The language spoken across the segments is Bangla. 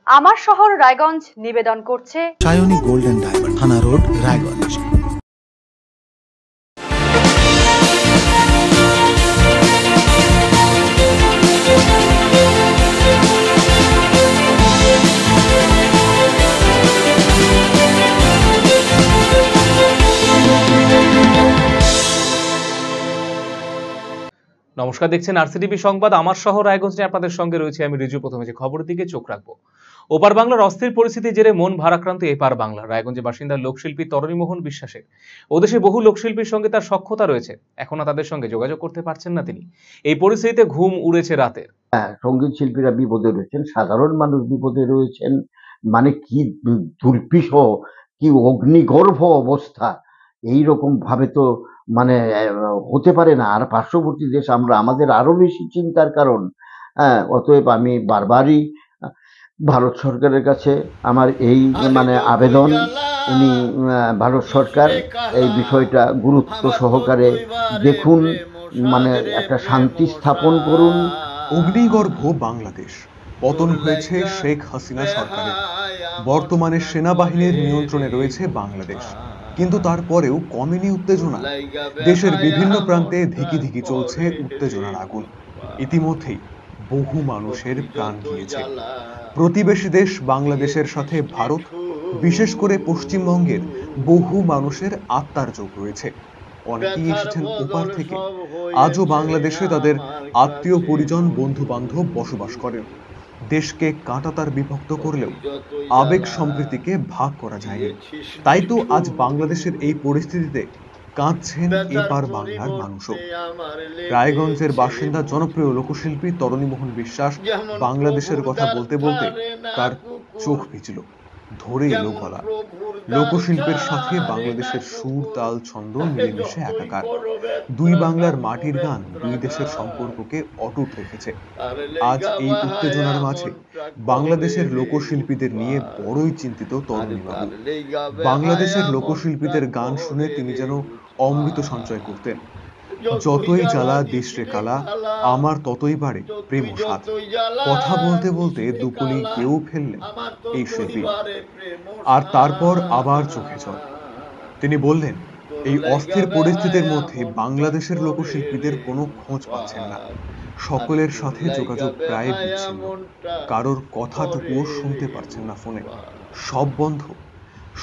আমার শহর রায়গঞ্জ নিবেদন করছে সায়নী গোল্ড এন্ড ডায়মন্ড, থানা রোড, রায়গঞ্জ। নমস্কার, দেখছেন আরসিটিভি সংবাদ আমার শহর রায়গঞ্জ নিয়ে আপনাদের সঙ্গে রয়েছে আমি রিজু। প্রথমে যে খবরের দিকে চোখ রাখবো, ওপার বাংলার অস্থির পরিস্থিতির জেরে মন ভারাক্রান্ত এপার বাংলা। রায়গঞ্জের বাসিন্দা লোকশিল্পী তরণীমোহন বিশ্বাসের ওদেশে বহু লোকশিল্পীর সঙ্গে তার সখ্যতা রয়েছে, এখনো তাদের সঙ্গে যোগাযোগ করতে পারছেন না তিনি। এই পরিস্থিতিতে ঘুম উড়েছে রাতের। সঙ্গীত শিল্পীরা বিপদে রয়েছেন, সাধারণ মানুষ বিপদে রয়েছেন। মানে কি দুর্বিষহ, কি অগ্নিগর্ভ অবস্থা! এইরকম ভাবে তো মানে হতে পারে না। আর পার্শ্ববর্তী দেশ আমরা, আমাদের আরো বেশি চিন্তার কারণ। অতএব আমি বারবারই ভারত সরকারের কাছে আমার এই মানে আবেদন, উনি ভারত সরকার এই বিষয়টা গুরুত্ব সহকারে দেখুন, মানে একটা শান্তি স্থাপন করুন। অগ্নিগর্ভ বাংলাদেশ, পতন হয়েছে শেখ হাসিনা সরকারের। বর্তমানে সেনাবাহিনীর নিয়ন্ত্রণে রয়েছে বাংলাদেশ, কিন্তু তারপরেও কমেনি উত্তেজনা। দেশের বিভিন্ন প্রান্তে ধিকি ধিকি চলছে উত্তেজনার আগুন। ইতিমধ্যেই বহু মানুষের প্রাণ গিয়েছে। প্রতিবেশী দেশ বাংলাদেশের সাথে ভারত, বিশেষ করে পশ্চিমবঙ্গের বহু মানুষের আত্মার যোগ রয়েছে। অনেকেই এসেছেন ওপার থেকে। আজও বাংলাদেশে তাদের আত্মীয় পরিজন, বন্ধু বান্ধব বসবাস করেন। দেশকে কাঁটাতার বিভক্ত করলেও আবেগ সম্প্রীতিকে ভাগ করা যায়নি। তাই তো আজ বাংলাদেশের এই পরিস্থিতিতে কাঁদছেন এপার বাংলার মানুষও। রায়গঞ্জের বাসিন্দা জনপ্রিয় লোকশিল্পী তরণীমোহন বিশ্বাস বাংলাদেশের কথা বলতে বলতে তার চোখ ভিজল, ধরে এলো গলা। লোকশিল্পের সাথে বাংলাদেশের সুর, তাল, ছন্দ মিলেমিশে একাকার। দুই বাংলার মাটির গান দুই দেশের সম্পর্ককে অটুট রেখেছে। আজ এই উত্তেজনার মাঝে বাংলাদেশের লোকশিল্পীদের নিয়ে বড়ই চিন্তিত তরুণীবাবু। বাংলাদেশের লোকশিল্পীদের গান শুনে তিনি যেন অমৃত সঞ্চয় করতেন। যতই জ্বালা দেশরে কালা, আমার ততই বাড়ে প্রেম সাথ। কথা বলতে বলতে দুকলি কেউ ফেললেন এই শিল্পী, আর তারপর আবার চোখে জল। তিনি বললেন, এই অস্থির পরিস্থিতির মধ্যে বাংলাদেশের লোকশিল্পীদের কোনো খোঁজ পাচ্ছেন না। সকলের সাথে যোগাযোগ প্রায় বিচ্ছিন্ন, কারোর কথাটুকুও শুনতে পারছেন না ফোনে, সব বন্ধ।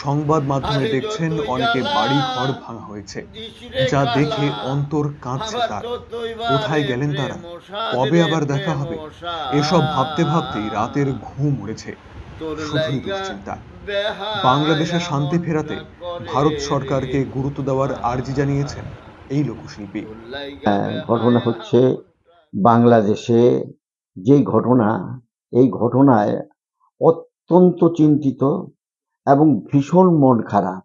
সংবাদ মাধ্যমে দেখছেন অনেকে বাড়ি ঘর ভাঙা হয়েছে, যা দেখে অন্তর কাঁদছে তার। কোথায় গেলেন তারা, কবে আবার দেখা হবে, এসব ভাবতে ভাবতেই রাতের ঘুম উড়েছে, শুধুই দুশ্চিন্তা। বাংলাদেশে শান্তি ফেরাতে ভারত সরকারকে গুরুত্ব দেওয়ার আর্জি জানিয়েছেন এই লোকশিল্পী। ঘটনা হচ্ছে বাংলাদেশে যে ঘটনা, এই ঘটনায় অত্যন্ত চিন্তিত এবং ভীষণ মন খারাপ।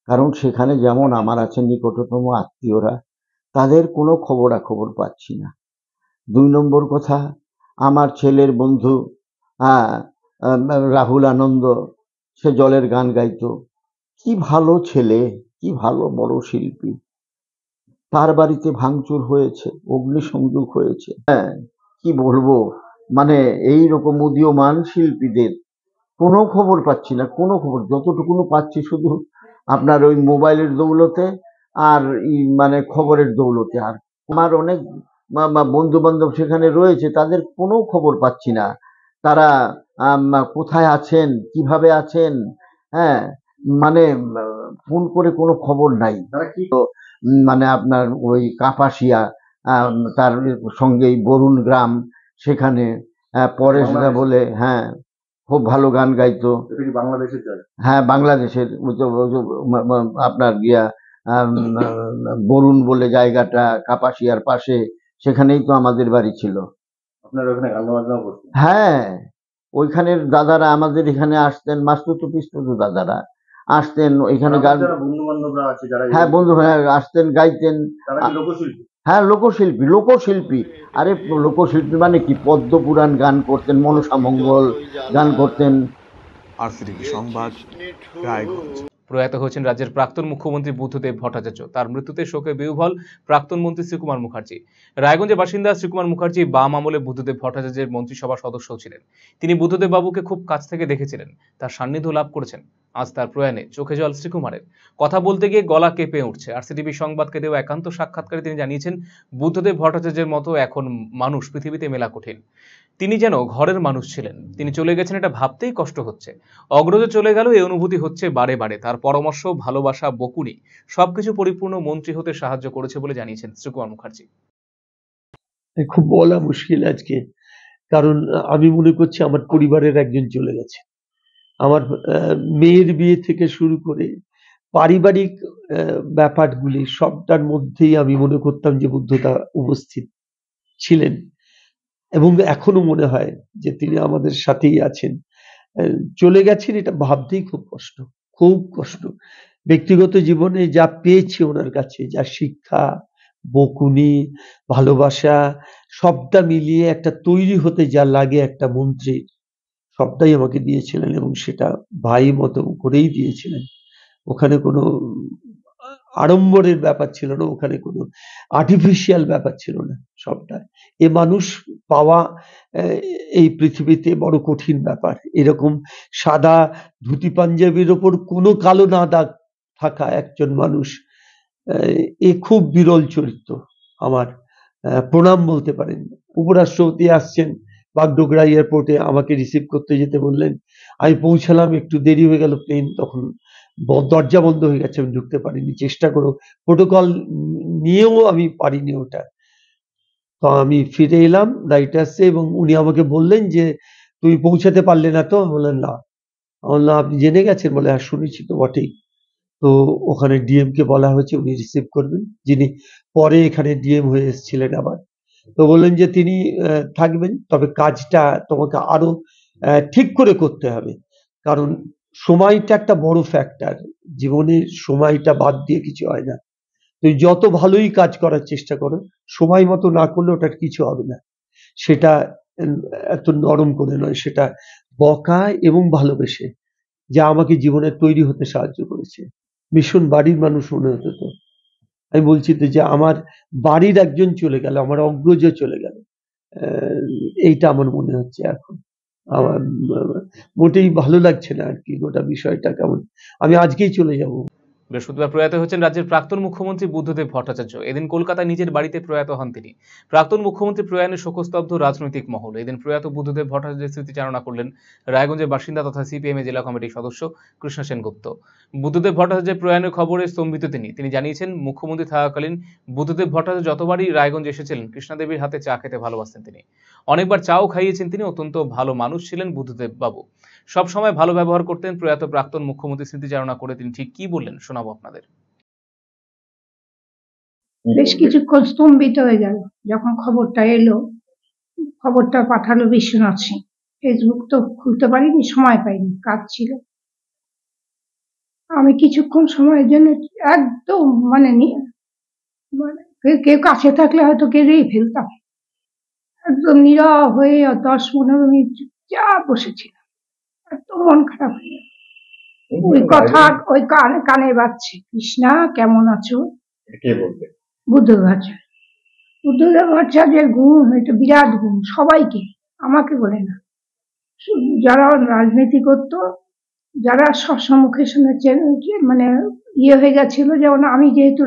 কারণ সেখানে যেমন আমার আছে নিকটতম আত্মীয়রা, তাদের কোনো খবরাখবর পাচ্ছি না। 2 নম্বর কথা, আমার ছেলের বন্ধু রাহুল আনন্দ, সে জলের গান গাইতো, কি ভালো ছেলে, কি ভালো বড় শিল্পী, তার বাড়িতে ভাঙচুর হয়েছে, অগ্নিসংযোগ হয়েছে। কি বলবো, মানে এই রকম উদীয়মান শিল্পীদের কোনো খবর পাচ্ছি না, কোনো খবর। যতটুকুনো পাচ্ছি শুধু আপনার ওই মোবাইলের দৌলতে আর মানে খবরের দৌলতে। আর আমার অনেক বন্ধু বান্ধব সেখানে রয়েছে, তাদের কোনো খবর পাচ্ছি না। তারা কোথায় আছেন, কিভাবে আছেন, মানে ফোন করে কোনো খবর নাই। মানে আপনার ওই কাপাসিয়া, তার সঙ্গেই বরুণ গ্রাম, সেখানে পরেশ দা বলে, খুব ভালো গান গাইতো। হ্যাঁ, বাংলাদেশের আপনার বরুণ বলে জায়গাটা কাপাসিয়ার পাশে, সেখানেই তো আমাদের বাড়ি ছিল। হ্যাঁ, ওইখানের দাদারা আমাদের এখানে আসতেন, মাস্তুতো পিস্তুতো দাদারা আসতেন এখানে গান। হ্যাঁ, বন্ধু আসতেন, গাইতেন। হ্যাঁ, লোকশিল্পী, লোকশিল্পী। আরে লোকশিল্পী মানে কি, পদ্মপুরাণ গান করতেন, মনসা মঙ্গল গান করতেন। আরসিটিভি সংবাদ, রায়গঞ্জ। প্রয়াত হয়েছেন রাজ্যের প্রাক্তন মুখ্যমন্ত্রী বুদ্ধদেব ভট্টাচার্য। তার মৃত্যুতে শোকে বিহ্বল প্রাক্তন মন্ত্রী শ্রীকুমার মুখার্জি। রায়গঞ্জের বাসিন্দা শ্রীকুমার মুখার্জি বাম আমলে বুদ্ধদেব ভট্টাচার্যের মন্ত্রিসভার সদস্য ছিলেন। তিনি বুদ্ধদেব বাবুকে খুব কাছ থেকে দেখেছিলেন, তার সান্নিধ্য লাভ করেছেন। আজ তার প্রয়াণে চোখে জল শ্রীকুমারের। কথা বলতে গিয়ে গলা কেঁপে উঠছে। আরসিটিভি সংবাদকে দেওয়া একান্ত সাক্ষাৎকারে তিনি জানিয়েছেন, বুদ্ধদেব ভট্টাচার্যের মতো এখন মানুষ পৃথিবীতে মেলা কঠিন। তিনি যেন ঘরের মানুষ ছিলেন। তিনি চলে গেছেন, এটা ভাবতেই কষ্ট হচ্ছে। অগ্রজ চলে গেল, এই অনুভূতি হচ্ছে বারে বারে। তার পরামর্শ, ভালোবাসা, বকুনি সবকিছু পরিপূর্ণ মন্ত্রী হতে সাহায্য করেছে বলে জানিয়েছেন শ্রীকুমার মুখার্জি। খুব বলা মুশকিল আজকে, কারণ আমি মনে করছি আমার পরিবারের একজন চলে গেছে। আমার মেয়ের বিয়ে থেকে শুরু করে পারিবারিক ব্যাপারগুলি সবটার মধ্যেই আমি মনে করতাম যে বুদ্ধদা উপস্থিত ছিলেন, এবং এখনো মনে হয় যে তিনি আমাদের সাথেই আছেন। চলে গেছেন, এটা ভাবতেই খুব কষ্ট, খুব কষ্ট। ব্যক্তিগত জীবনে যা পেয়েছি ওনার কাছে, যা শিক্ষা, বকুনি, ভালোবাসা, সবটা মিলিয়ে একটা তৈরি হতে যা লাগে একটা মন্ত্রীর, সবটাই আমাকে দিয়েছিলেন, এবং সেটা ভাই মতো করেই দিয়েছিলেন। ওখানে কোনো আড়ম্বরের ব্যাপার ছিল না, ওখানে কোনো আর্টিফিশিয়াল ব্যাপার ছিল না। সবটা এ মানুষ পাওয়া এই পৃথিবীতে বড় কঠিন ব্যাপার। এরকম সাদা ধুতি পাঞ্জাবির ওপর কোনো কালো না দাগ থাকা একজন মানুষ, এ খুব বিরল চরিত্র। আমার প্রণাম বলতে পারেন। উপরাষ্ট্রপতি আসছেন বাগডোগরা এয়ারপোর্টে, আমাকে রিসিভ করতে যেতে বললেন। আমি পৌঁছালাম, একটু দেরি হয়ে গেল, প্লেন তখন দরজা বন্ধ হয়ে গেছে, আমি ঢুকতে পারিনি। চেষ্টা করো, প্রোটোকল নিয়েও আমি পারিনি ওটা। তো আমি ফিরে এলাম রাইটার্সে, এবং উনি আমাকে বললেন যে তুমি পৌঁছাতে পারলে না তো? বললেন না। বললাম আপনি জেনে গেছেন? বলে হ্যাঁ শুনেছি তো বটেই। তো ওখানে ডিএম কে বলা হয়েছে, উনি রিসিভ করবেন, যিনি পরে এখানে ডিএম হয়ে এসেছিলেন আবার। তো বললেন যে তিনি থাকবেন, তবে কাজটা তোমাকে আরো ঠিক করে করতে হবে, কারণ সময়টা একটা বড় ফ্যাক্টর। জীবনের সময়টা বাদ দিয়ে কিছু হয় না। তুমি যত ভালোই কাজ করার চেষ্টা করো, সময় মতো না করলে ওটার কিছু হবে না। সেটা এত নরম করে নয়, সেটা বকা এবং ভালোবেসে, যা আমাকে জীবনে তৈরি হতে সাহায্য করেছে। ভীষণ বাড়ির মানুষ মনে হতো। তো আমি বলছি তো যে আমার বাড়ির একজন চলে গেল, আমার অগ্রজ চলে গেল, এইটা আমার মনে হচ্ছে এখন। আমার মোটেই ভালো লাগছে না আর কি, গোটা বিষয়টা কেমন। আমি আজকেই চলে যাব। বৃহস্পতিবার প্রয়াত হয়েছেন রাজ্যের প্রাক্তন মুখ্যমন্ত্রী বুদ্ধদেব ভট্টাচার্য। এদিন কলকাতায় নিজের বাড়িতে প্রয়াত হন তিনি। প্রাক্তন মুখ্যমন্ত্রী প্রয়াণে শোকস্তব্ধ রাজনৈতিক মহল। এদিন প্রয়াত বুদ্ধদেব ভট্টাচার্যের স্মৃতিচারণা করলেন রায়গঞ্জের বাসিন্দা তথা সিপিএম এর জেলা কমিটির সদস্য কৃষ্ণ সেনগুপ্ত। বুদ্ধদেব ভট্টাচার্যের প্রয়াণের খবরে স্তম্ভিত তিনি জানিয়েছেন, মুখ্যমন্ত্রী থাকাকালীন বুদ্ধদেব ভট্টাচার্য যতবারই রায়গঞ্জ এসেছিলেন, কৃষ্ণাদেবীর হাতে চা খেতে ভালোবাসতেন তিনি। অনেকবার চাও খাইয়েছেন তিনি। অত্যন্ত ভালো মানুষ ছিলেন বুদ্ধদেব বাবু। সব সময় ভালো ব্যবহার করতেন। প্রয়াত প্রাক্তন মুখ্যমন্ত্রী স্মৃতিচারণা করে তিনি ঠিক কি বললেন শোনাবো আপনাদের। বেশ কিছুক্ষণ স্তম্ভিত হয়ে গেল যখন খবরটা এলো। খবরটা পাঠালো বিশ্বনাথ সিং। ফেসবুক তো খুলতে পারিনি, সময় পাইনি, কাজ ছিল। আমি কিছুক্ষণ সময়ের জন্য একদম কেউ কাছে থাকলে হয়তো কেঁদেই ফেলতাম। একদম নীরব হয়ে 10-15 মিনিট চুপচাপ বসেছিলাম। এত মন খারাপ হয়ে গেল। ওই কথা ওই কানে বাজছে, কৃষ্ণা কেমন আছো? বুদ্ধদেব ভট্টাচার্যের গুণ, এটা বিরাট গুণ, সবাইকে, আমাকে বলে না। যারা রাজনীতি করতো, যারা সম্মুখে শুনেছেন, মানে ইয়ে হয়ে গেছিল, যেমন আমি যেহেতু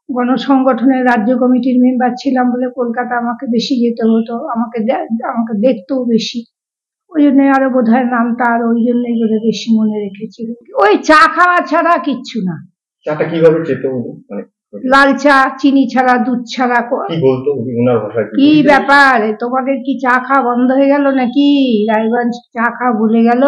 গণসংগঠনের রাজ্য কমিটির মেম্বার ছিলাম বলে কলকাতা আমাকে বেশি যেতে হতো, আমাকে দেখতেও বেশি, ওই জন্য আরো বোধহয় নামটা আর ওই জন্যই বোধ বেশি মনে রেখেছিল। ওই চা খাওয়া ছাড়া কিচ্ছু না। চাটা কিভাবে খেতে হতো? লাল চা, চিনি ছাড়া, দুধ ছাড়া। কি বলতো ওনার ভাষায়? কি ব্যাপার, তোমাদের কি চা খাওয়া বন্ধ হয়ে গেল নাকি? রায়গঞ্জ চা খাওয়া ভুলে গেল?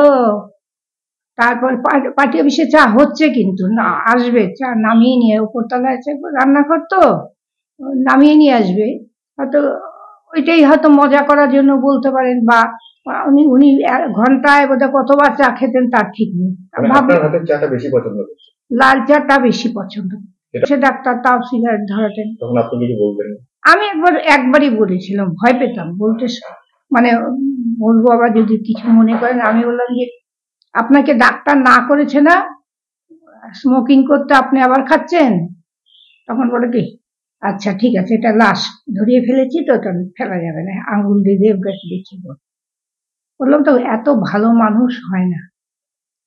তারপর পার্টি অফিসে চা হচ্ছে, কিন্তু না আসবে, চা নামিয়ে নিয়ে, উপরতলায় রান্নাঘর তো, নামিয়ে নিয়ে আসবে। হয়তো ওইটাই হয়তো মজা করার জন্য বলতে পারেন, বা উনি ঘন্টায় বোধহয় কতবার চা খেতেন তার ঠিক নেই। লাল চাটা বেশি পছন্দ। সে ডাক্তার তাও সিগারেট ধরাতেন। আমি একবারই বলেছিলাম, ভয় পেতাম বলতে, মানে বলবো আবার যদি কিছু মনে করেন। আমি বললাম যে আপনাকে ডাক্তার না করেছে না, স্মোকিং করতে আপনি আবার খাচ্ছেন? তখন বলে কি, আচ্ছা ঠিক আছে, এটা লাশ ধরিয়ে ফেলেছি তো, এটা ফেলা যাবে না, আঙ্গুল দিয়ে দেখি। বললাম তো, এত ভালো মানুষ হয় না,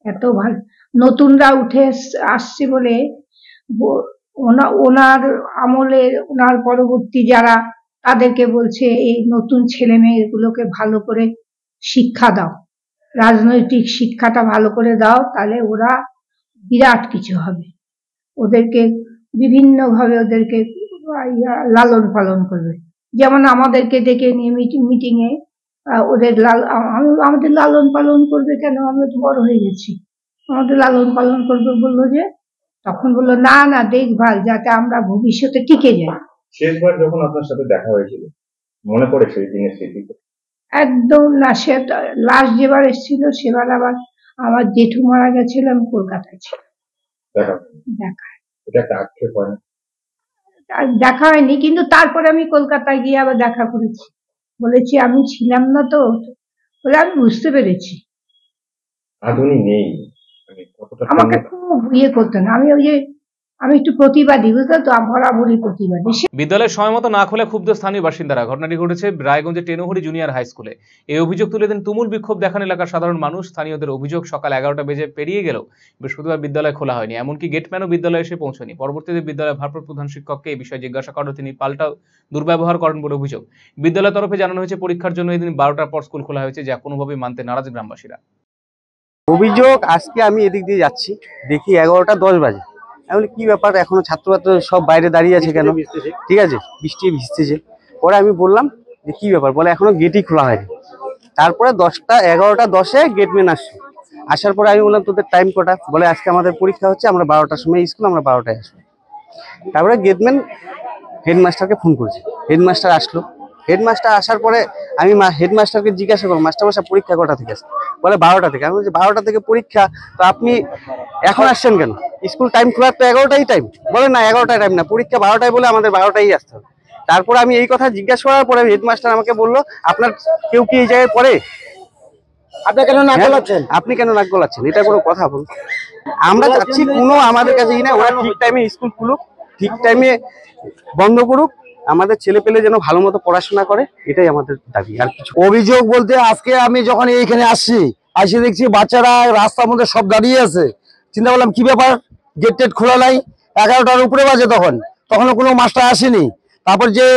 এত ভালো। নতুনরা উঠে আসছে বলে ওনার আমলে, ওনার পরবর্তী যারা, তাদেরকে বলছে এই নতুন ছেলে মেয়েগুলোকে ভালো করে শিক্ষা দাও, রাজনৈতিক শিক্ষাটা ভালো করে দাও, তাহলে ওরা বিরাট কিছু হবে। ওদেরকে বিভিন্নভাবে ওদেরকে লালন পালন করবে। যেমন আমাদেরকে ডেকে নিয়ে মিটিংয়ে ওদের আমাদের লালন পালন করবে কেন, আমরা তো বড় হয়ে গেছি, আমাদের লালন পালন করবে বললো যে, তখন বললো না না, দেখভাল, যাতে আমরা ভবিষ্যতে টিকে যাই। শেষবার যখন আপনার সাথে দেখা হয়েছিল, মনে পড়ে সেই দিনের স্মৃতি? একদম না, সে লাস্ট যেবার এসেছিল সেবার আবার আমার জেঠু মারা গেছিল, আমি কলকাতায় ছিলাম। দেখা এটা একটা আক্ষেপ হয় না? আর দেখা হয়নি, কিন্তু তারপরে আমি কলকাতায় গিয়ে আবার দেখা করেছি, বলেছি আমি ছিলাম না তো, বলে আমি বুঝতে পেরেছি। আধুনিক নেই, মানে কতটা আমাকে খুব করতেন, আমি একটু প্রতিবাদী, বুঝলো তো, বরাবরই প্রতিবাদী। বিদ্যালয়ের সময় মতো না খোলা ক্ষুব্ধ স্থানীয় বাসিন্দারা। ঘটনাটি ঘটেছে রায়গঞ্জের টেনুহরি জুনিয়র হাই স্কুলে। এই অভিযোগ তুলে দেন তুমুল বিক্ষোভ দেখান এলাকার সাধারণ মানুষ। স্থানীয়দের অভিযোগ, সকাল 11টা বেজে পেরিয়ে গেলেও বৃহস্পতিবার বিদ্যালয় খোলা হয়নি, এমনকি গেটম্যানও বিদ্যালয়ে এসে পৌঁছয়নি। পরবর্তীতে বিদ্যালয়ের ভারপ্রাপ্ত প্রধান শিক্ষককে এই বিষয়ে জিজ্ঞাসা করলে তিনি পাল্টা দুর্ব্যবহার করেন বলে অভিযোগ। বিদ্যালয়ের তরফে জানানো হয়েছে পরীক্ষার জন্য এদিন 12টার পর স্কুল খোলা হয়েছে, যা কোনোভাবেই মানতে নারাজ গ্রামবাসীরা। অভিযোগ, আজকে আমি এদিক দিয়ে যাচ্ছি, দেখি 11টা 10 বাজে। আমি বলি কি ব্যাপার, এখনো ছাত্রছাত্র সব বাইরে দাঁড়িয়ে আছে কেন? ঠিক আছে, বৃষ্টি ভিজতেছে। পরে আমি বললাম যে কি ব্যাপার, বলে এখনো গেটই খোলা হয়নি। তারপরে 11টা 10-এ গেটম্যান আসছে। আসার পরে আমি বললাম তোদের টাইম কটা? বলে আজকে আমাদের পরীক্ষা হচ্ছে, আমরা 12টার সময় স্কুল, আমরা 12টায় আসবো। তারপরে গেটম্যান হেডমাস্টারকে ফোন করেছে, হেডমাস্টার আসলো। হেডমাস্টার আসার পরে আমি হেডমাস্টারকে জিজ্ঞাসা করলাম, মাস্টারমশাই পরীক্ষা কটা থেকে আছে? বলে 12টা থেকে। আমি বলছি 12টা থেকে পরীক্ষা, তো আপনি এখন আসছেন কেন? স্কুল টাইম খোলার তো 11টাই টাইম। বলে না, 11টায় টাইম না, পরীক্ষা 12টায়, বলে আমাদের 12টাই আসতে হবে। তারপরে আমি এই কথা জিজ্ঞাসা করার পরে হেডমাস্টার আমাকে বললো, আপনার কেউ কি এই জায়গায় পড়ে? আপনি কেন নাক গলাচ্ছেন? আপনি কেন নাক গলাচ্ছেন? এটা কোনো কথা বলুন? আমরা চাচ্ছি কোনো আমাদের কাছে না, ওরা ঠিক টাইমে স্কুল খুলুক, ঠিক টাইমে বন্ধ করুক, আমাদের ছেলে পেলে যেন ভালো মতো পড়াশোনা করে, এটাই আমাদের দাবি। আর কিছু অভিযোগ বলতে, আজকে আমি যখন এইখানে আসছি, আসে দেখছি বাচ্চারা রাস্তার মধ্যে সব দাঁড়িয়ে আছে। চিন্তা করলাম কি ব্যাপার, গেট টেট খোলা নাই, 11টার উপরে বাজে, তখনও কোনো মাস্টার আসেনি। তারপর যে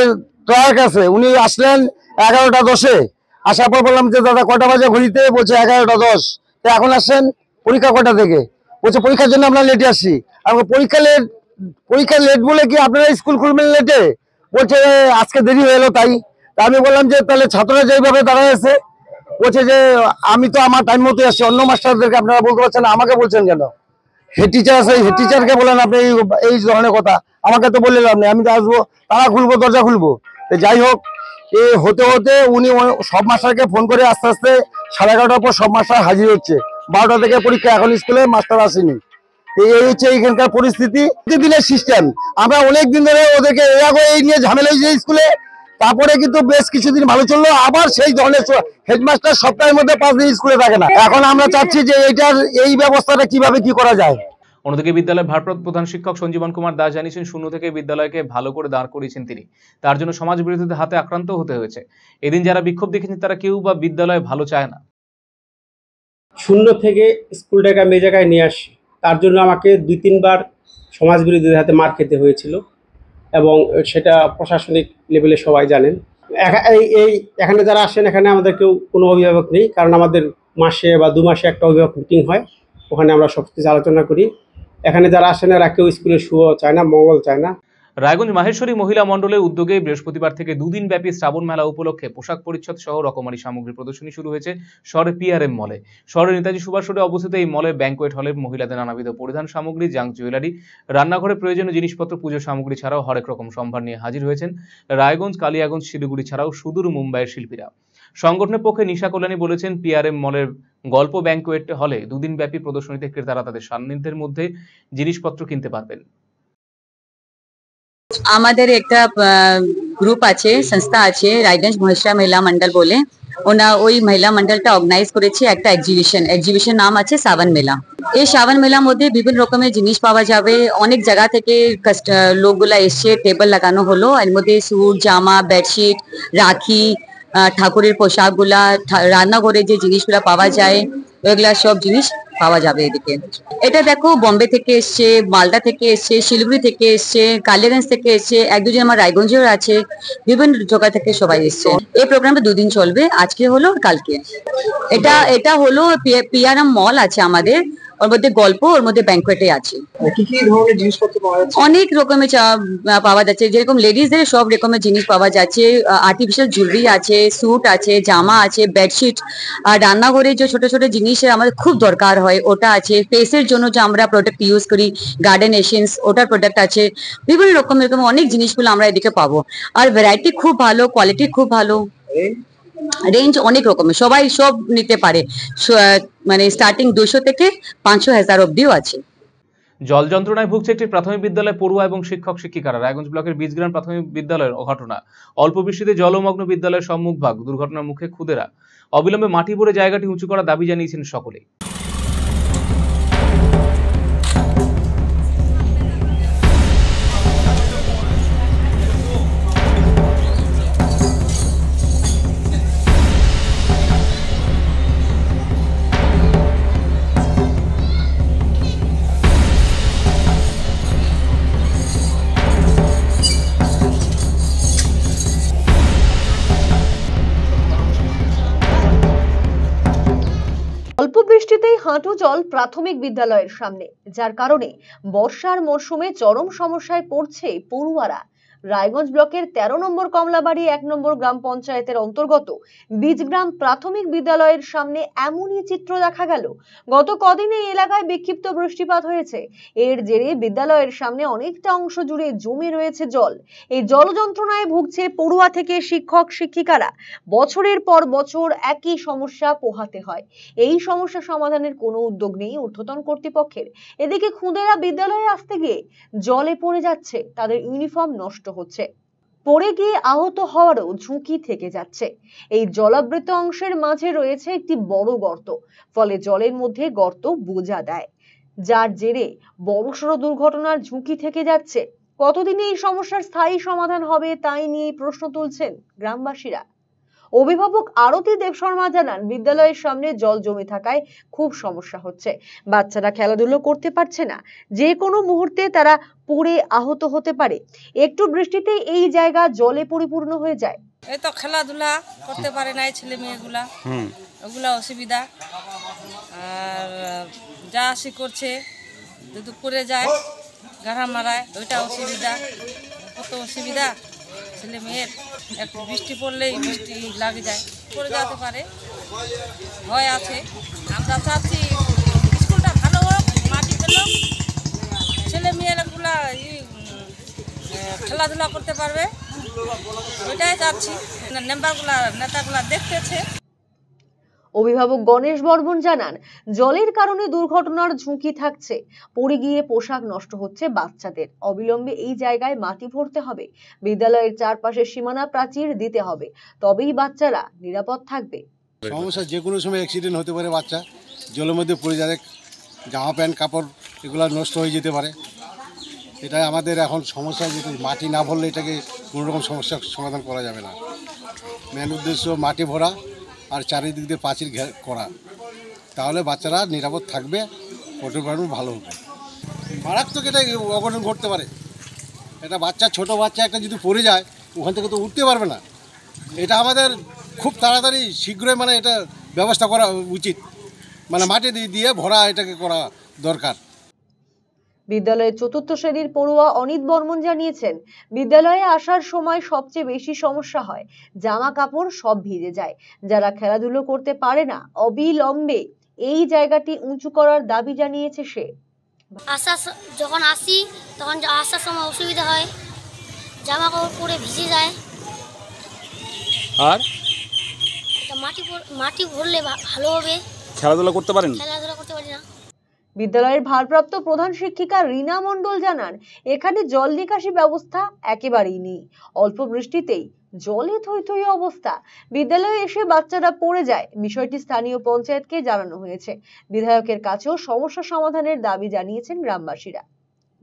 ক্লার্ক আছে উনি আসলেন 11টা 10-এ। আসার পর বললাম যে দাদা কটা বাজে ঘড়িতে? বলছে 11টা 10। তো এখন আসছেন পরীক্ষা কটা থেকে? বলছে পরীক্ষার জন্য আমরা লেটে আসছি। আমাকে পরীক্ষা লেট বলে কি আপনারা স্কুল খুলবেন লেটে? বলছে আজকে দেরি হয়ে এলো তাই। তা আমি বললাম যে তাহলে ছাত্ররা যেভাবে দাঁড়ায় আছে, বলছে যে আমি তো আমার টাইম মতো আসছি, অন্য মাস্টারদেরকে আপনারা বলতে পারছেন না, আমাকে বলছেন কেন? হেড টিচার আছে, হেড টিচারকে বলেন আপনি এই ধরনের কথা, আমাকে তো বললেন আপনি, আমি তো আসবো, তারা খুলবো, দরজা খুলবো। যাই হোক, হতে হতে উনি সব মাস্টারকে ফোন করে আস্তে আস্তে 11:30টার পর সব মাস্টার হাজির হচ্ছে। 12টা থেকে পরীক্ষা, এখন স্কুলে মাস্টার আসেনি। এই হচ্ছে এইখানকার পরিস্থিতি, প্রতিদিনের সিস্টেম। আমরা অনেকদিন ধরে ওদেরকে এই নিয়ে ঝামেলা হয়েছে স্কুলে, তারপরে কিন্তু বেশ কিছুদিন ভালো চললো, আবার সেই ধরনের হেডমাস্টার সপ্তাহের মধ্যে 5 দিন স্কুলে থাকে না। এখন আমরা চাচ্ছি যে এই ব্যবস্থাটা কিভাবে কি করা যায়। অন্যদিকে বিদ্যালয়ের ভারপ্রাপ্ত প্রধান শিক্ষক সঞ্জীবন কুমার দাস জানিয়েছেন, শূন্য থেকে বিদ্যালয়কে ভালো করে দাঁড় করিয়েছেন তিনি, তার জন্য সমাজ বিরোধীদের হাতে আক্রান্ত হতে হয়েছে। এদিন যারা বিক্ষোভ দেখেছেন তারা কেউ বা বিদ্যালয়ে ভালো চায় না। শূন্য থেকে স্কুলটাকে আমি এই জায়গায় নিয়ে আসি, তার জন্য আমাকে 2-3 বার সমাজ বিরোধীদের হাতে মার খেতে হয়েছিল, এবং সেটা প্রশাসনিক লেভেলে সবাই জানেন। এখানে যারা আসেন, এখানে আমাদের কেউ কোনো অভিভাবক নেই, কারণ আমাদের মাসে বা 2 মাসে একটা অভিভাবক মিটিং হয়, ওখানে আমরা সব কিছু আলোচনা করি। এখানে যারা আসেন এরা কেউ স্কুলের শুভ চায় না, মঙ্গল চায় না। রায়গঞ্জ মাহেশ্বরী মহিলা মণ্ডলের উদ্যোগে বৃহস্পতিবার থেকে 2 দিন ব্যাপী শ্রাবণ মেলা উপলক্ষে পোশাক পরিচ্ছদ সহ রকমারি সামগ্রী প্রদর্শনী শুরু হয়েছে শহরের পিআরএম মলে। শহরের নেতাজি সুভাষ রোডে অবস্থিত এই মলের ব্যাংকোয়েট হলে মহিলাদের নানাবিধ পরিধান সামগ্রী, জাঙ্ক জুয়েলারি, রান্নাঘরে প্রয়োজনীয় জিনিসপত্র, পুজোর সামগ্রী ছাড়াও হরেক রকম সম্ভার নিয়ে হাজির হয়েছেন রায়গঞ্জ, কালিয়াগঞ্জ, শিলিগুড়ি ছাড়াও সুদূর মুম্বাইয়ের শিল্পীরা। সংগঠনের পক্ষে নিশা কল্যাণী বলেছেন, পিআরএম মলের গল্প ব্যাংকোয়েট হলে 2 দিন ব্যাপী প্রদর্শনীতে ক্রেতারা তাদের সান্নিধ্যের মধ্যে জিনিসপত্র কিনতে পারবেন। আমাদের একটা গ্রুপ আছে, সংস্থা আছে, রায়গঞ্জ মহিলা মহিলা মন্ডল বলে। ওই মহিলা মন্ডলটা অর্গানাইজ করেছে একটা এক্সিবিশন নাম আছে শ্রাবণ মেলা। এই শ্রাবণ মেলার মধ্যে বিভিন্ন রকমের জিনিস পাওয়া যাবে। অনেক জায়গা থেকে লোকগুলা এসে টেবিল লাগানো হলো, এর মধ্যে স্যুট, জামা, বেডশিট, রাখি, ঠাকুরের পোশাকগুলা, রান্নাঘরে যে জিনিসগুলা পাওয়া যায় ওইগুলা সব জিনিস পাওয়া যাবে এদিকে। এটা দেখো বোম্বে থেকে এসছে, মালদা থেকে এসছে, শিলিগুড়ি থেকে এসছে, কালিয়াগঞ্জ থেকে এসছে, এক দুজন আমার রায়গঞ্জেও আছে, বিভিন্ন জায়গা থেকে সবাই এসছে। এই প্রোগ্রামটা 2 দিন চলবে, আজকে হলো আর কালকে। এটা হলো পিয়ারাম মল আছে আমাদের, ওর মধ্যে গল্প, ওর মধ্যে ব্যাংকোয়েটে আছে। কি কি ধরনের জিনিসপত্র পাওয়া যাচ্ছে? অনেক রকমের পাওয়া যাচ্ছে, যেরকম লেডিসদের সব রকমের জিনিস পাওয়া যাচ্ছে। আর্টিফিশিয়াল জুয়েলারি আছে, স্যুট আছে, জামা আছে, বেডশিট, আর রান্নাঘরে যে ছোট ছোট জিনিস আমাদের খুব দরকার হয় ওটা আছে। ফেসের জন্য যে আমরা প্রোডাক্ট ইউজ করি, গার্ডেন এসেন্স, ওটার প্রোডাক্ট আছে। বিভিন্ন রকমের অনেক জিনিসগুলো আমরা এদিকে পাবো, আর ভ্যারাইটি খুব ভালো, কোয়ালিটি খুব ভালো, রেঞ্জ অনেক রকমের, সবাই সব নিতে পারে। মানে স্টার্টিং 200 থেকে 500,000 অব্দিও আছে। জল যন্ত্রণায় ভুগছে একটি প্রাথমিক বিদ্যালয় পড়ুয়া এবং শিক্ষক শিক্ষিকারা। রায়গঞ্জ ব্লকের বীজগ্রাম প্রাথমিক বিদ্যালয়ের ঘটনা। অল্প বৃষ্টিতে জলমগ্ন বিদ্যালয়ের সম্মুখভাগ, দুর্ঘটনার মুখে খুদেরা। অবিলম্বে মাটি ভরে জায়গাটি উঁচু করার দাবি জানিয়েছেন সকলে। অল্প বৃষ্টিতেই হাঁটু জল প্রাথমিক বিদ্যালয়ের সামনে, যার কারণে বর্ষার মরশুমে চরম সমস্যায় পড়ছে পড়ুয়ারা। রায়গঞ্জ ব্লকের 13 নম্বর কমলাবাড়ি 1 নম্বর গ্রাম পঞ্চায়েতের অন্তর্গত বীজগ্রাম প্রাথমিক বিদ্যালয়ের সামনে এমনই চিত্র দেখা গেল। গত কদিন এই এলাকায় বিক্ষিপ্ত বৃষ্টিপাত হয়েছে, এর জেরে বিদ্যালয়ের সামনে অনেকটা অংশ জুড়ে জমে রয়েছে জল। এই জল যন্ত্রণায় ভুগছে পড়ুয়া থেকে শিক্ষক শিক্ষিকারা। বছরের পর বছর একই সমস্যা পোহাতে হয়। এই সমস্যা সমাধানের কোনো উদ্যোগ নেই ঊর্ধ্বতন কর্তৃপক্ষের। এদিকে খুদেরা বিদ্যালয়ে আসতে গিয়ে জলে পড়ে যাচ্ছে, তাদের ইউনিফর্ম নষ্ট হচ্ছে, পড়ে গিয়ে আহত হওয়ারও ঝুঁকি থেকে যাচ্ছে। এই জলাবৃত অংশের মাঝে রয়েছে একটি বড় গর্ত, ফলে জলের মধ্যে গর্ত বোঝা দেয়, যার জেরে বড়সড় দুর্ঘটনার ঝুঁকি থেকে যাচ্ছে। কতদিনে এই সমস্যার স্থায়ী সমাধান হবে তাই নিয়ে প্রশ্ন তুলছেন গ্রামবাসীরা। অভিভাবক আরতি দেব শর্মা জানান, বিদ্যালয়ের সামনে জল জমে থাকায় খুব সমস্যা হচ্ছে। বাচ্চারা খেলাধুলো করতে পারছে না, যে কোনো মুহূর্তে তারা পড়ে আহত হতে পারে। একটু বৃষ্টিতে এই জায়গা জলে পরিপূর্ণ হয়ে যায়। এই তো খেলাধুলা করতে পারে না ছেলে মেয়েগুলা, ওগুলা অসুবিধা। আর যা আসি করছে যদি পড়ে যায়, গাড়া মারায়, ওইটা অসুবিধা। কত অসুবিধা ছেলে মেয়ের। একটু বৃষ্টি পড়লেই বৃষ্টি লাগে যায়, পড়ে যেতে পারে, ভয় আছে। আমরা চাচ্ছি স্কুলটা ভালো হোক, মাটি পেল, ছেলে মেয়েগুলা খেলাধুলা করতে পারবে, ওইটাই চাচ্ছি। মেম্বারগুলা নেতাগুলা দেখতেছে। অভিভাবক গণেশ বর্মন জানান, জলের কারণে দুর্ঘটনার ঝুঁকি থাকছে, পড়ে গিয়ে পোশাক নষ্ট হচ্ছে বাচ্চাদের। অবিলম্বে এই জায়গায় মাটি ভরতে হবে, বিদ্যালয়ের চারপাশে সীমানা প্রাচীর দিতে হবে, তবেই বাচ্চারা নিরাপদ থাকবে। সমস্যা যে কোনো সময় অ্যাক্সিডেন্ট হতে পারে, বাচ্চা জলের মধ্যে পড়ে যাবে, জামা প্যান্ট কাপড় এগুলো নষ্ট হয়ে যেতে পারে। এটাই আমাদের এখন সমস্যা, যেটা মাটি না ভরলে এটাকে কোনো রকম সমস্যার সমাধান করা যাবে না। মেন উদ্দেশ্য মাটি ভরা আর চারিদিক দিয়ে প্রাচীর করা, তাহলে বাচ্চারা নিরাপদ থাকবে, পরিবার ভালো হবে। মারাত্মক এটা অঘটন ঘটতে পারে। এটা বাচ্চা, ছোট বাচ্চা একটা যদি পড়ে যায় ওখান থেকে তো উঠতে পারবে না। এটা আমাদের খুব তাড়াতাড়ি শীঘ্রই মানে এটা ব্যবস্থা করা উচিত, মানে মাটি দিয়ে ভরা এটাকে করা দরকার। বিদ্যালয়ের 4র্থ শ্রেণীর পড়ুয়া অনিত বর্মন জানিয়েছেন, বিদ্যালয়ে আসার সময় সবচেয়ে বেশি সমস্যা হয়, জামা কাপড় সব ভিজে যায়। যারা খেলাধুলো করতে পারে না, অবিলম্বে এই জায়গাটি উঁচু করার দাবি জানিয়েছে সে। যখন আসি তখন আসার সময় অসুবিধা হয়, জামা কাপড় পরে ভিজে যায়, আর মাটি ভরলে ভালো হবে। খেলাধুলা করতে পারেন? খেলাধুলা করতে পারি না। বিদ্যালয়ের ভারপ্রাপ্ত প্রধান শিক্ষিকা রীনা মণ্ডল জানান, এখানে জল নিকাশি ব্যবস্থা একেবারেই নেই। অল্প বৃষ্টিতেই জলে থই থই অবস্থা, বিদ্যালয়ে এসে বাচ্চারা পড়ে যায়। বিষয়টি স্থানীয় পঞ্চায়েতকে জানানো হয়েছে। বিধায়কের কাছেও সমস্যা সমাধানের দাবি জানিয়েছেন গ্রামবাসীরা।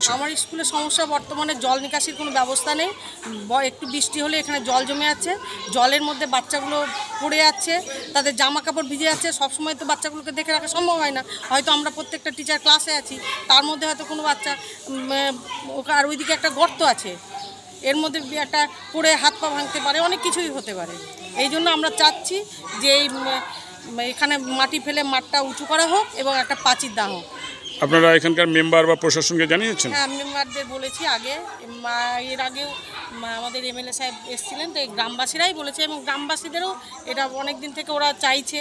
আমার স্কুলে সমস্যা বর্তমানে জল নিকাশির কোনো ব্যবস্থা নেই। একটু বৃষ্টি হলে এখানে জল জমে আছে, জলের মধ্যে বাচ্চাগুলো পড়ে যাচ্ছে, তাদের জামা কাপড় ভিজে যাচ্ছে। সবসময় তো বাচ্চাগুলোকে দেখে রাখা সম্ভব হয় না। হয়তো আমরা প্রত্যেকটা টিচার ক্লাসে আছি, তার মধ্যে হয়তো কোনো বাচ্চা আর ওইদিকে একটা গর্ত আছে, এর মধ্যে একটা পড়ে হাত পা ভাঙতে পারে, অনেক কিছুই হতে পারে। এই জন্য আমরা চাচ্ছি যে এখানে মাটি ফেলে মাঠটা উঁচু করা হোক এবং একটা পাঁচির দেওয়া হোক। আপনারা এখানকার মেম্বার বা প্রশাসনকে জানিয়েছেন? হ্যাঁ, মেম্বারদের বলেছি আগে, এর আগেও আমাদের এমএলএ সাহেব এসেছিলেন, তো এই গ্রামবাসীরাই বলেছে এবং গ্রামবাসীদেরও এটা অনেক দিন থেকে ওরা চাইছে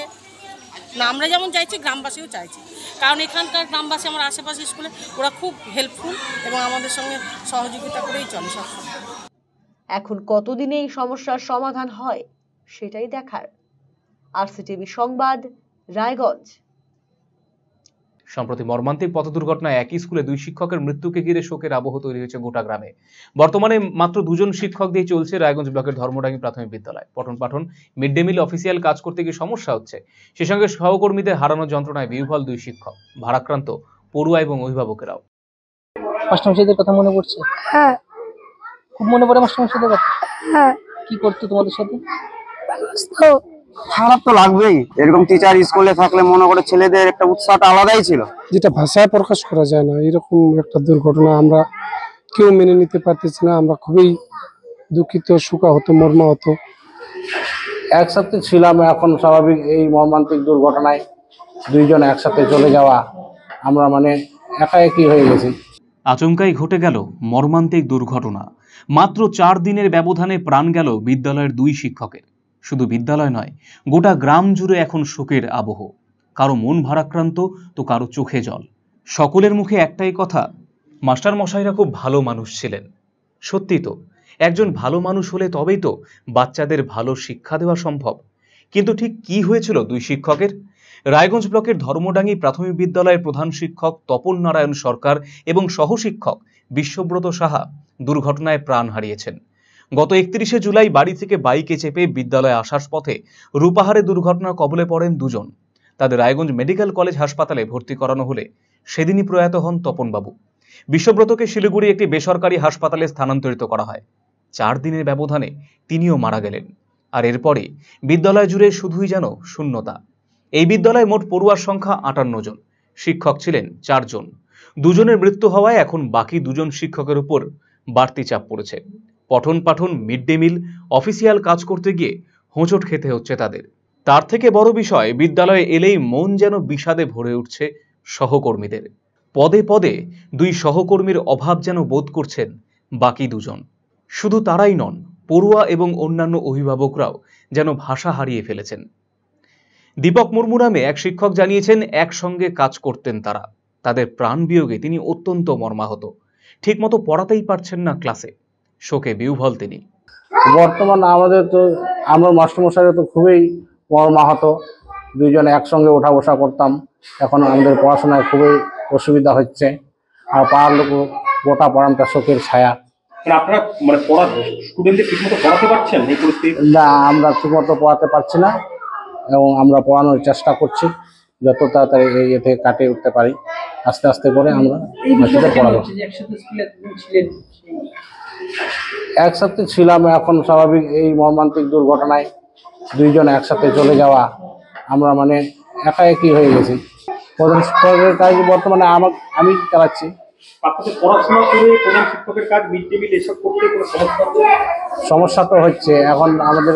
না, আমরা যেমন চাইছি গ্রামবাসীও চাইছে। কারণ এখানকার গ্রামবাসী আমার আশেপাশে স্কুলে ওরা খুব হেল্পফুল এবং আমাদের সঙ্গে সহযোগিতা করেই চলে সবসময়। এখন কতদিনে এই সমস্যার সমাধান হয় সেটাই দেখার। আরসিটিভি সংবাদ, রায়গঞ্জ। সম্প্রতি মর্মান্তিক পথ দুর্ঘটনায় একই স্কুলে 2 শিক্ষকের মৃত্যুকে ঘিরে শোকের আবহ তৈরি হয়েছে গোটা গ্রামে। বর্তমানে মাত্র 2 জন শিক্ষক দিয়ে চলছে রায়গঞ্জ ব্লকের ধর্মডাঙ্গি প্রাথমিক বিদ্যালয়। পঠন পাঠন মিড ডে মিল অফিসিয়াল কাজ করতে গিয়ে সমস্যা হচ্ছে। সে সঙ্গে সহকর্মীদের হারানোর যন্ত্রণায় বিহ্বল 2 শিক্ষক, ভারাক্রান্ত পড়ুয়া এবং অভিভাবকেরাও। মাস্টারমশাইদের কথা মনে পড়ছে? হ্যাঁ, খুব মনে পড়ে মাস্টারমশাইদের কথা। হ্যাঁ, কি করতো তোমাদের সাথে? খারাপ তো লাগবেই। এরকম টিচার স্কুলে থাকলে মনে করে ছেলেদের একটা উৎসাহটা আলাদাই ছিল, যেটা ভাষায় প্রকাশ করা যায় না। এরকম একটা দুর্ঘটনা আমরা কেউ মেনে নিতে পারতেছি না। আমরা খুবই দুঃখিত, শোকাহত, মর্মাহত। একসাথে ছিলাম, এখন স্বাভাবিক এই মর্মান্তিক দুর্ঘটনায় 2 জন একসাথে চলে যাওয়া, আমরা মানে একাএকি হয়ে গেছি। আচমকাই ঘটে গেল মর্মান্তিক দুর্ঘটনা। মাত্র 4 দিনের ব্যবধানে প্রাণ গেল বিদ্যালয়ের 2 শিক্ষকের। শুধু বিদ্যালয় নয়, গোটা গ্রাম জুড়ে এখন শোকের আবহ। কারো মন ভারাক্রান্ত, তো কারো চোখে জল। সকলের মুখে একটাই কথা, মাস্টার মশাইরা খুব ভালো মানুষ ছিলেন। সত্যি তো, একজন ভালো মানুষ হলে তবেই তো বাচ্চাদের ভালো শিক্ষা দেওয়া সম্ভব। কিন্তু ঠিক কি হয়েছিল 2 শিক্ষকের? রায়গঞ্জ ব্লকের ধর্মডাঙ্গি প্রাথমিক বিদ্যালয়ের প্রধান শিক্ষক তপন নারায়ণ সরকার এবং সহশিক্ষক বিশ্বব্রত সাহা দুর্ঘটনায় প্রাণ হারিয়েছেন। গত 31শে জুলাই বাড়ি থেকে বাইকে চেপে বিদ্যালয়ে আসার পথে রূপাহারে দুর্ঘটনার কবলে পড়েন 2 জন। তাদের রায়গঞ্জ মেডিকেল কলেজ হাসপাতালে ভর্তি করানো হলে সেদিনই প্রয়াত হন তপনবাবু। বিশ্বব্রতকে শিলিগুড়ি একটি বেসরকারি হাসপাতালে স্থানান্তরিত করা হয়। 4 দিনের ব্যবধানে তিনিও মারা গেলেন। আর এরপরে বিদ্যালয় জুড়ে শুধুই যেন শূন্যতা। এই বিদ্যালয়ে মোট পড়ুয়ার সংখ্যা 58 জন, শিক্ষক ছিলেন 4 জন। 2 জনের মৃত্যু হওয়ায় এখন বাকি 2 জন শিক্ষকের উপর বাড়তি চাপ পড়েছে। পঠন পাঠন মিড ডে মিল অফিসিয়াল কাজ করতে গিয়ে হোঁচট খেতে হচ্ছে তাদের। তার থেকে বড় বিষয়, বিদ্যালয়ে এলেই মন যেন বিষাদে ভরে উঠছে সহকর্মীদের। পদে পদে 2 সহকর্মীর অভাব যেন বোধ করছেন বাকি 2 জন। শুধু তারাই নন, পড়ুয়া এবং অন্যান্য অভিভাবকরাও যেন ভাষা হারিয়ে ফেলেছেন। দীপক মুর্মু নামে এক শিক্ষক জানিয়েছেন, একসঙ্গে কাজ করতেন তারা। তাদের প্রাণ বিয়োগে তিনি অত্যন্ত মর্মাহত। ঠিকমতো পড়াতেই পারছেন না ক্লাসে। শোকে বিহ্বল তিনি। বর্তমানে আমাদের তো আমরা মাস্টারমশাইরা তো খুবই মর্মাহত। 2 জন একসঙ্গে ওঠা বসা করতাম, এখন আমাদের পড়াশোনায় খুবই অসুবিধা হচ্ছে। আর পাড়ার লোক গোটা পড়ানটা শোকের ছায়া। আপনারা মানে স্টুডেন্টদের ঠিকমতো পড়াতে পারছেন এই পরিস্থিতি? না, আমরা ঠিকমতো পড়াতে পারছি না এবং আমরা পড়ানোর চেষ্টা করছি যত তাড়াতাড়ি এই থেকে কাটিয়ে উঠতে পারি। আস্তে আস্তে করে আমরা পড়াবো। একসাথে ছিলাম, এখন স্বাভাবিক এই মর্মান্তিক দুর্ঘটনায় 2 জন একসাথে চলে যাওয়া, আমরা মানে একাএকি হয়ে গেছি। প্রধান শিক্ষকের কাজ বর্তমানে আমি চালাচ্ছি। পড়াশোনা করে প্রধান শিক্ষকের কাজ মিড ডে মিল এসব করতে কোনো সমস্যা তো হচ্ছে। এখন আমাদের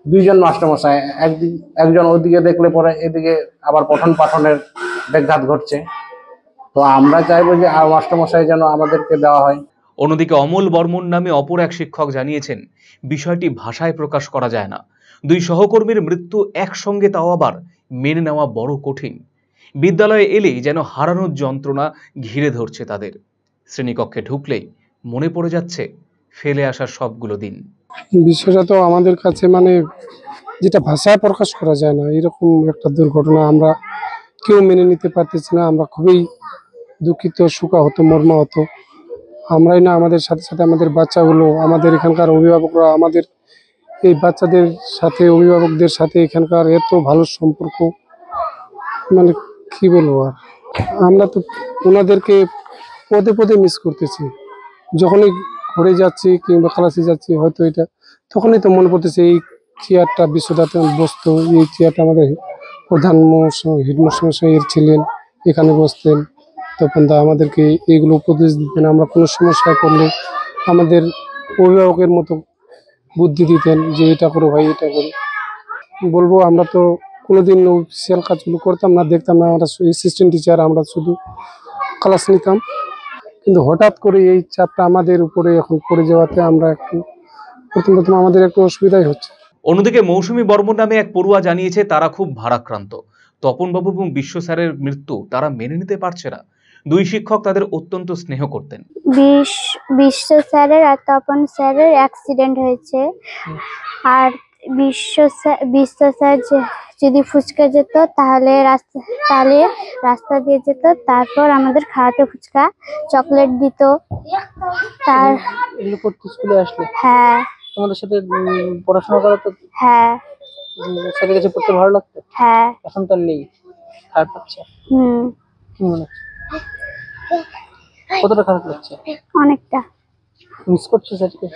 2 জন মাস্টারমশাই, একজন ওদিকে দেখলে পরে এদিকে আবার পঠন পাঠনের ব্যাঘাত ঘটছে। তো আমরা চাইবো যে মাস্টারমশাই যেন আমাদেরকে দেওয়া হয়। অন্যদিকে অমল বর্মন নামে অপর এক শিক্ষক জানিয়েছেন, বিষয়টি ভাষায় প্রকাশ করা যায় না। 2 সহকর্মীর মৃত্যু একসঙ্গে, তাও আবার মেনে নেওয়া বড় কঠিন। বিদ্যালয়ে এলেই যেন হারানোর যন্ত্রণা ঘিরে ধরছে তাদের। শ্রেণীকক্ষে ঢুকলেই মনে পড়ে যাচ্ছে ফেলে আসা সবগুলো দিন। বিষয়টা তো আমাদের কাছে মানে যেটা ভাষায় প্রকাশ করা যায় না। এরকম একটা দুর্ঘটনা আমরা কেউ মেনে নিতে পারতেছি না। আমরা খুবই দুঃখিত, শোকাহত, মর্মাহত। আমরাই না, আমাদের সাথে সাথে আমাদের বাচ্চাগুলো, আমাদের এখানকার অভিভাবকরা, আমাদের এই বাচ্চাদের সাথে অভিভাবকদের সাথে এখানকার এত ভালো সম্পর্ক, মানে কি বলবো আর। আমরা তো ওনাদেরকে পদে পদে মিস করতেছি। যখনই ঘুরে যাচ্ছি কিংবা ক্লাসে যাচ্ছি হয়তো এটা, তখনই তো মনে পড়তেছে এই চেয়ারটা বিশ্বদাতে বসতো, এই চেয়ারটা আমাদের প্রধান হেডমাস্টার সাহেব ছিলেন, এখানে বসতেন। তখন তা আমাদেরকে এইগুলো উপদেশ দিতেন, আমরা কোনো সমস্যা করলে আমাদের অভিভাবকের মতো বুদ্ধি দিতেন যে এটা করো ভাই, এটা করো। বলবো আমরা তো কোনোদিন অফিসিয়াল কাজগুলো করতাম না, দেখতাম না, আমরা অ্যাসিস্ট্যান্ট টিচার, আমরা শুধু ক্লাস নিতাম। কিন্তু হঠাৎ করে এই চাপটা আমাদের উপরে এখন পড়ে যাওয়াতে আমরা একটু প্রথম আমাদের একটু অসুবিধাই হচ্ছে। অন্যদিকে মৌসুমী বর্মন নামে এক পড়ুয়া জানিয়েছে তারা খুব ভারাক্রান্ত। তপনবাবু এবং বিশ্ব স্যারের মৃত্যু তারা মেনে নিতে পারছে না। দুই শিক্ষক তাদের অত্যন্ত স্নেহ করতেন। বিশ্ব স্যারের আর তপন স্যারের অ্যাক্সিডেন্ট হয়েছে, আর বিশ্ব স্যার যদি ফুচকা যেত তাহলে রাস্তা দিয়ে যেত, তারপর আমাদের খাওয়াতে ফুচকা চকলেট দিত। তার এগুলো পড়তে স্কুলে আসলে হ্যাঁ, তোমাদের সাথে পড়াশোনা করা তো হ্যাঁ, স্যারের কাছে পড়তে ভালো লাগতো। হ্যাঁ, এখন তো আর নেই, খারাপ লাগছে। কি মনে হচ্ছে, কতটা খারাপ লাগছে? অনেকটা মিস করছো স্যারকে।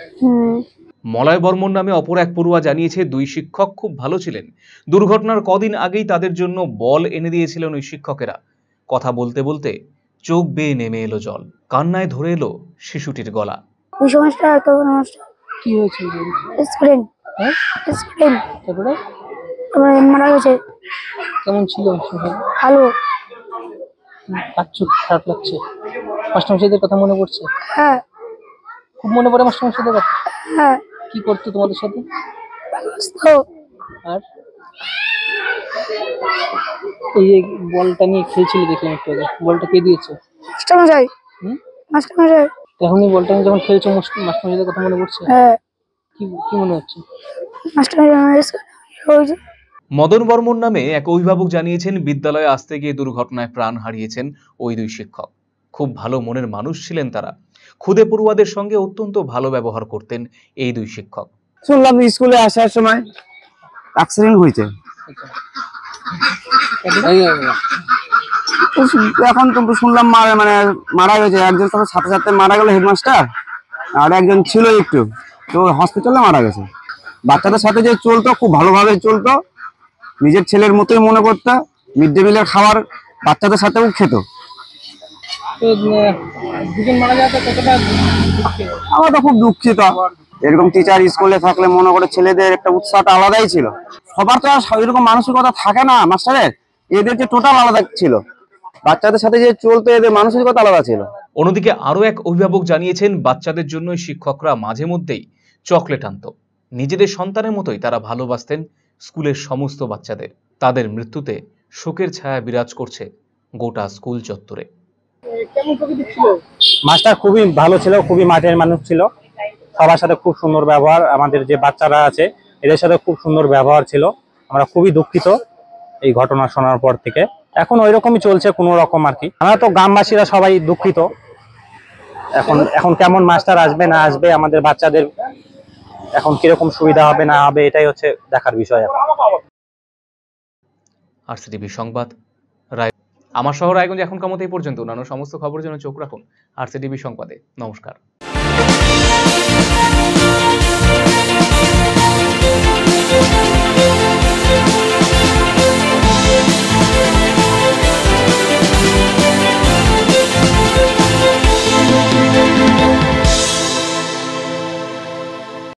মলয় বর্মন নামে অপর এক পড়ুয়া জানিয়েছে দুই শিক্ষক খুব ভালো ছিলেন। দুর্ঘটনার কদিন আগেই তাদের জন্য বল এনে দিয়েছিলেন ওই শিক্ষকেরা। কথা বলতে বলতে চোখ বেয়ে নেমে এলো জল, কান্নায় ধরে এলো শিশুটির গলা। কি হয়েছিল? স্ক্রিন তারপরে মারা গেছে। কেমন ছিল? ভালো। কাচ্চু খারাপ লাগছে? মাস্টারমশাইদের কথা মনে পড়ছে? হ্যাঁ, খুব মনে পড়ে মাস্টারমশাইদের কথা। হ্যাঁ। কি করতো তোমাদের সাথে? আর এই যে বলটা নিয়ে খেলছিলে দেখলাম একটু আগে, বলটা কে দিয়েছে? মাস্টারমশাই। মাস্টারমশাই। এখন এই বলটা নিয়ে যখন খেলছো মাস্টারমশাইদের কথা মনে পড়ছে? হ্যাঁ। কি মনে হচ্ছে? মাস্টারমশাই। মদন বর্মন নামে এক অভিভাবক জানিয়েছেন বিদ্যালয়ে আসতে গিয়ে দুর্ঘটনায় প্রাণ হারিয়েছেন ওই দুই শিক্ষক। খুব ভালো মনের মানুষ ছিলেন তারা। খুদে পড়ুয়াদের সঙ্গে অত্যন্ত ভালো ব্যবহার করতেন এই দুই শিক্ষক। শুনলাম স্কুলে আসার সময় অ্যাক্সিডেন্ট হয়েছে। এখন তো শুনলাম মারা গেছে একজন, সাথে সাথে মারা গেল হেডমাস্টার, আর একজন ছিল একটু, তো হসপিটালে মারা গেছে। বাচ্চাদের সাথে যে চলতো খুব ভালোভাবে চলতো, নিজের ছেলের মতোই মনে করতো। মিড ডে মিলের খাবার বাচ্চাদের সাথেও খেত। আমরা তো খুব দুঃখিত। এরকম টিচার স্কুলে থাকলে মনে করে ছেলেদের একটা উৎসাহটা আলাদাই ছিল। সবার তো আর এরকম মানসিকতা থাকে না মাস্টারের, এদের যে টোটাল আলাদা ছিল। বাচ্চাদের সাথে যে চলতো এদের মানসিকতা আলাদা ছিল। অন্যদিকে আরো এক অভিভাবক জানিয়েছেন বাচ্চাদের জন্য শিক্ষকরা মাঝে মধ্যেই চকলেট আনত। নিজেদের সন্তানের মতোই তারা ভালোবাসতেন স্কুলের সমস্ত বাচ্চাদের। তাদের মৃত্যুতে শোকের ছায়া বিরাজ করছে গোটা স্কুল চত্বরে। মাস্টার খুবই ভালো ছিল, খুবই মাঠের মানুষ ছিল, সবার সাথে খুব সুন্দর ব্যবহার। আমাদের যে বাচ্চারা আছে এদের সাথে খুব সুন্দর ব্যবহার ছিল। আমরা খুবই দুঃখিত এই ঘটনা শোনার পর থেকে। এখন ওই রকমই চলছে কোনো রকম আর কি। আমরা তো গ্রামবাসীরা সবাই দুঃখিত। এখন কেমন মাস্টার আসবে না আসবে, আমাদের বাচ্চাদের এখন কিরকম সুবিধা হবে না হবে, এটাই হচ্ছে দেখার বিষয় এখন। আরসিটিভি সংবাদ, আমার শহর রায়গঞ্জ এখনকার মতো এই পর্যন্ত। অন্যান্য সমস্ত খবরের জন্য চোখ রাখুন আরসিটিভি সংবাদে। নমস্কার।